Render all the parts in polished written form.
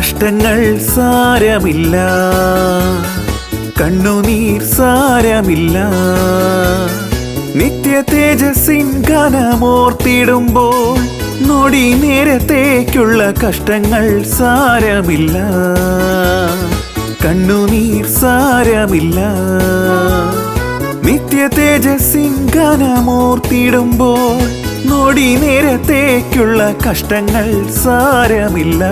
കഷ്ടങ്ങൾ സാരമില്ല, കണ്ണുനീർ സാരമില്ല. നിത്യ തേജസ്സിൻ ഘനമോർത്തിടുമ്പോൾ നൊടി നേരത്തേക്കുള്ള കഷ്ടങ്ങൾ സാരമില്ല, കണ്ണുനീർ സാരമില്ല. നിത്യ തേജസ്സിൻ ഘനമോർത്തിടുമ്പോൾ നൊടി നേരത്തേക്കുള്ള കഷ്ടങ്ങൾ സാരമില്ല,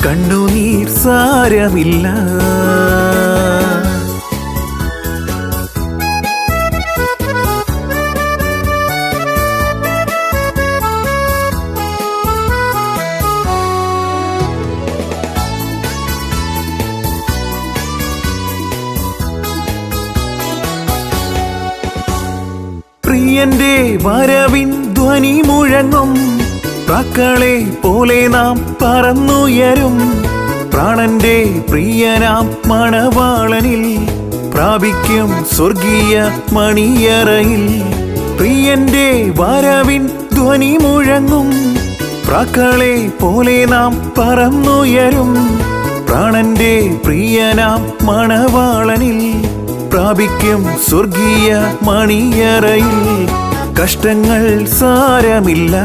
കണ്ണുനീർ സാരമില്ല. പ്രിയന്റെ വരവിൻ ധ്വനി മുഴങ്ങും, പ്രാക്കളെ പോലെ നാം പറന്നുയരും. പ്രാണന്റെ പ്രിയനാം മണവാളനിൽ പ്രാപിക്കും സ്വർഗീയ മണിയറയിൽ. പ്രിയന്റെ വരവിൻ ധ്വനി മുഴങ്ങും, പ്രാക്കളെ പോലെ നാം പറന്നുയരും. പ്രാണന്റെ പ്രിയനാം മണവാളനിൽ പ്രാപിക്കും സ്വർഗീയ മണിയറയിൽ. കഷ്ടങ്ങൾ സാരമില്ല,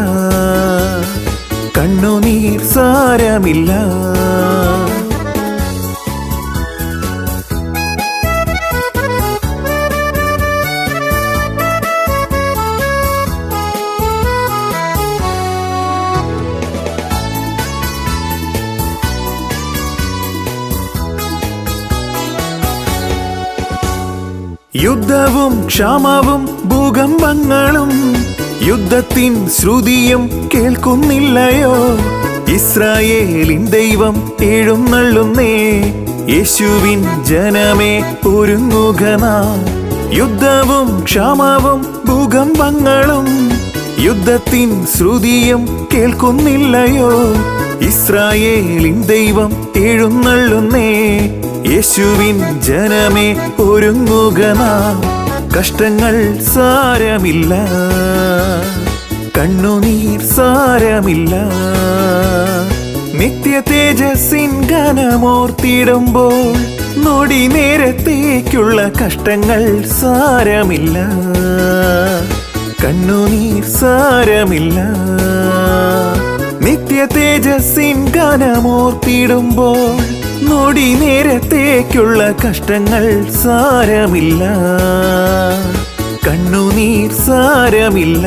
കണ്ണുനീർ സാരമില്ല. യുദ്ധവും ക്ഷാമവും ഭൂകമ്പങ്ങളും യുദ്ധത്തിൻ ശ്രുതിയും കേൾക്കുന്നില്ലയോ? ഇസ്രായേലിൻ ദൈവം എഴുന്നള്ളുന്നേ, യേശുവിൻ ജനമേ ഒരുങ്ങുക നാം. യുദ്ധവും ക്ഷാമവും ഭൂകമ്പങ്ങളും യുദ്ധത്തിൻ ശ്രുതിയും കേൾക്കുന്നില്ലയോ? ഇസ്രായേലിൻ ദൈവം എഴുന്നള്ളുന്നേ, യേശുവിൻ ജനമേ ഒരുങ്ങുക നാം. കഷ്ടങ്ങൾ സാരമില്ല, കണ്ണുനീർ സാരമില്ല. നിത്യ തേജസ്സിൻ ഘനമോർത്തിടുമ്പോൾ നൊടി നേരത്തേക്കുള്ള കഷ്ടങ്ങൾ സാരമില്ല, കണ്ണുനീർ സാരമില്ല. നിത്യ തേജസ്സിൻ ഘനമോർത്തിടുമ്പോൾ നൊടി നേരത്തേക്കുള്ള കഷ്ടങ്ങൾ സാരമില്ല, കണ്ണുനീർ സാരമില്ല.